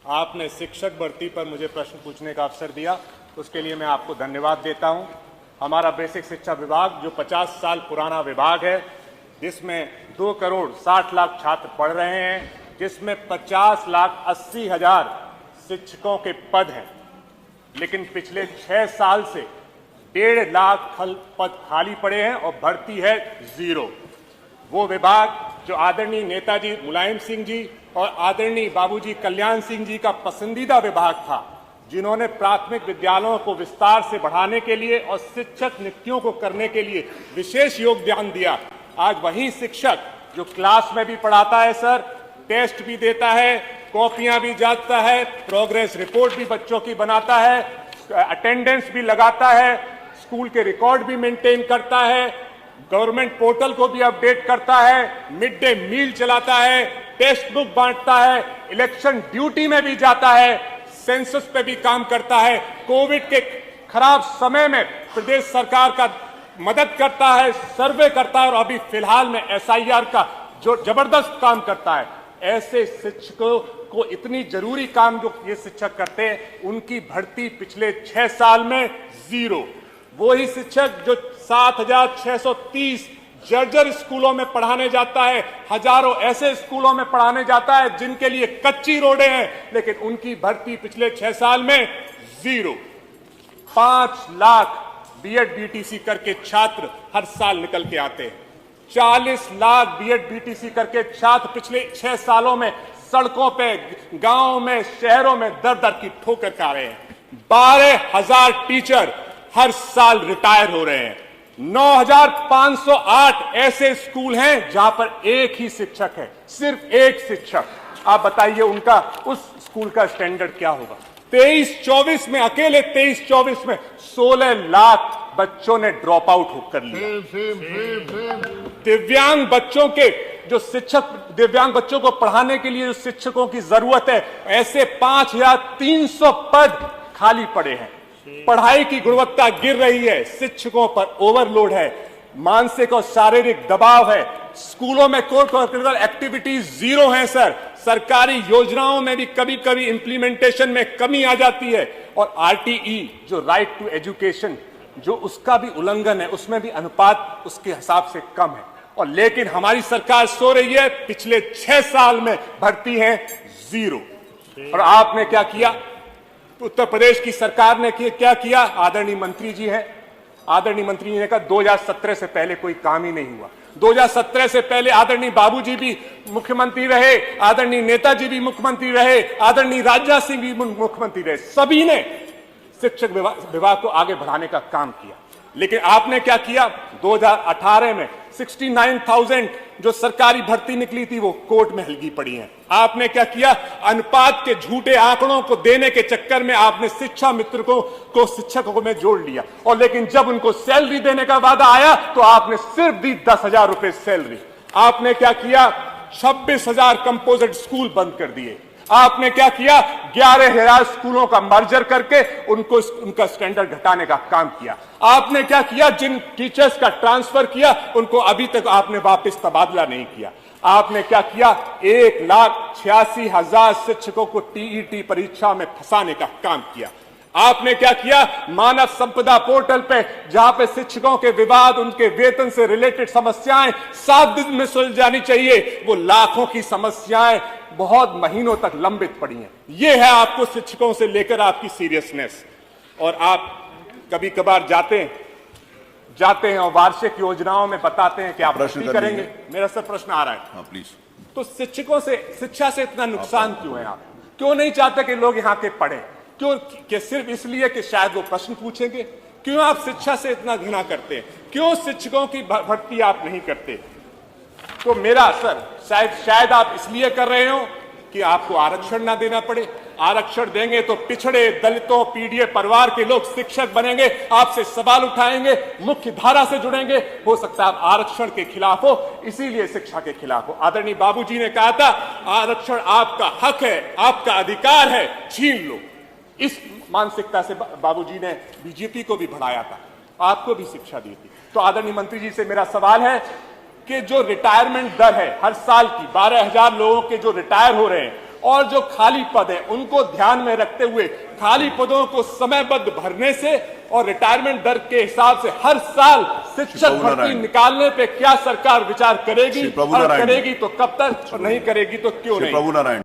आपने शिक्षक भर्ती पर मुझे प्रश्न पूछने का अवसर दिया, उसके लिए मैं आपको धन्यवाद देता हूं। हमारा बेसिक शिक्षा विभाग जो 50 साल पुराना विभाग है, जिसमें 2 करोड़ 60 लाख छात्र पढ़ रहे हैं, जिसमें 50,80,000 शिक्षकों के पद हैं, लेकिन पिछले 6 साल से 1.5 लाख पद खाली पड़े हैं और भर्ती है 0। वो विभाग जो आदरणीय नेताजी मुलायम सिंह जी और आदरणीय बाबूजी कल्याण सिंह जी का पसंदीदा विभाग था, जिन्होंने प्राथमिक विद्यालयों को विस्तार से बढ़ाने के लिए और शिक्षक नियुक्तियों को करने के लिए विशेष योगदान दिया, आज वही शिक्षक जो क्लास में भी पढ़ाता है सर, टेस्ट भी देता है, कॉपियां भी जांचता है, प्रोग्रेस रिपोर्ट भी बच्चों की बनाता है, अटेंडेंस भी लगाता है, स्कूल के रिकॉर्ड भी मेंटेन करता है, गवर्नमेंट पोर्टल को भी अपडेट करता है, मिड डे मील चलाता है, टेक्स्ट बुक बांटता है, इलेक्शन ड्यूटी में भी जाता है, सेंसस पे भी काम करता है, कोविड के खराब समय में प्रदेश सरकार का मदद करता है, सर्वे करता है और अभी फिलहाल में SIR का जो जबरदस्त काम करता है। ऐसे शिक्षकों को इतनी जरूरी काम जो ये शिक्षक करते हैं, उनकी भर्ती पिछले 6 साल में 0। वो ही शिक्षक जो 7,630 जर्जर स्कूलों में पढ़ाने जाता है, हजारों ऐसे स्कूलों में पढ़ाने जाता है जिनके लिए कच्ची रोडें हैं, लेकिन उनकी भर्ती पिछले 6 साल में 0। 5 लाख BEd BTC करके छात्र हर साल निकल के आते हैं। 40 लाख BEd BTC करके छात्र पिछले 6 सालों में सड़कों पे, गांव में, शहरों में दर दर की ठोकर खा रहे हैं। 12,000 टीचर हर साल रिटायर हो रहे हैं। 9,508 ऐसे स्कूल हैं जहां पर एक ही शिक्षक है, सिर्फ एक शिक्षक। आप बताइए उनका, उस स्कूल का स्टैंडर्ड क्या होगा। 23-24 में, अकेले 23-24 में 16 लाख बच्चों ने ड्रॉप आउट कर लिया। दिव्यांग बच्चों के जो शिक्षक, दिव्यांग बच्चों को पढ़ाने के लिए जो शिक्षकों की जरूरत है, ऐसे 5,300 पद खाली पड़े हैं। पढ़ाई की गुणवत्ता गिर रही है, शिक्षकों पर ओवरलोड है, मानसिक और शारीरिक दबाव है, स्कूलों में को करिकुलर एक्टिविटीज 0 हैं सर। सरकारी योजनाओं में भी कभी कभी इंप्लीमेंटेशन में कमी आ जाती है, और RTE जो राइट टू एजुकेशन, जो उसका भी उल्लंघन है, उसमें भी अनुपात उसके हिसाब से कम है। और लेकिन हमारी सरकार सो रही है, पिछले 6 साल में भर्ती है 0। और आपने क्या किया? उत्तर प्रदेश की सरकार ने क्या किया? आदरणीय मंत्री जी हैं, आदरणीय मंत्री जी ने कहा 2017 से पहले कोई काम ही नहीं हुआ। 2017 से पहले आदरणीय बाबूजी भी मुख्यमंत्री रहे, आदरणीय नेताजी भी मुख्यमंत्री रहे, आदरणीय राजनाथ सिंह भी मुख्यमंत्री रहे, सभी ने शिक्षक विभाग को आगे बढ़ाने का काम किया। लेकिन आपने क्या किया? 2018 में 69,000 जो सरकारी भर्ती निकली थी वो कोर्ट में हलगी पड़ी है। आपने क्या किया? अनुपात के झूठे आंकड़ों को देने के चक्कर में आपने शिक्षा मित्र को शिक्षकों में जोड़ लिया, और लेकिन जब उनको सैलरी देने का वादा आया तो आपने सिर्फ दी 10,000 रुपए सैलरी। आपने क्या किया? 26,000 कंपोजिट स्कूल बंद कर दिए। आपने क्या किया? 11,000 स्कूलों का मर्जर करके उनका स्टैंडर्ड घटाने का काम किया। आपने क्या किया? जिन टीचर्स का ट्रांसफर किया उनको अभी तक आपने वापस तबादला नहीं किया। आपने क्या किया? 1,86,000 शिक्षकों को TET परीक्षा में फंसाने का काम किया। आपने क्या किया? मानव संपदा पोर्टल पे, जहां पे शिक्षकों के विवाद, उनके वेतन से रिलेटेड समस्याएं 7 दिन में सुलझ जानी चाहिए, वो लाखों की समस्याएं बहुत महीनों तक लंबित पड़ी हैं। ये है आपको शिक्षकों से लेकर आपकी सीरियसनेस। और आप कभी कभार जाते हैं और वार्षिक योजनाओं में बताते हैं कि आप भर्ती करेंगे। मेरा सर प्रश्न आ रहा है। हाँ, प्लीज। तो शिक्षकों से, शिक्षा से इतना नुकसान क्यों है? आप क्यों नहीं चाहते कि लोग यहाँ के पढ़ें? क्यों? कि सिर्फ इसलिए कि शायद वो प्रश्न पूछेंगे? क्यों आप शिक्षा से इतना घृणा करते हैं? क्यों शिक्षकों की भर्ती आप नहीं करते? तो मेरा सर, शायद आप इसलिए कर रहे हो कि आपको आरक्षण ना देना पड़े। आरक्षण देंगे तो पिछड़े, दलितों, पीड़ित परिवार के लोग शिक्षक बनेंगे, आपसे सवाल उठाएंगे, मुख्य धारा से जुड़ेंगे। हो सकता है आप आरक्षण के खिलाफ हो, इसीलिए शिक्षा के खिलाफ हो। आदरणीय बाबूजी ने कहा था, आरक्षण आपका हक है, आपका अधिकार है, छीन लो। इस मानसिकता से बाबूजी ने बीजेपी को भी बढ़ाया था, आपको भी शिक्षा दी थी। तो आदरणीय मंत्री जी से मेरा सवाल है कि जो रिटायरमेंट दर है हर साल की, 12,000 लोगों के जो रिटायर हो रहे हैं, और जो खाली पद है उनको ध्यान में रखते हुए खाली पदों को समयबद्ध भरने से और रिटायरमेंट दर के हिसाब से हर साल शिक्षक भर्ती निकालने पे क्या सरकार विचार करेगी, और करेगी तो कब तक, और नहीं करेगी तो क्यों नहीं। प्रभु नारायण।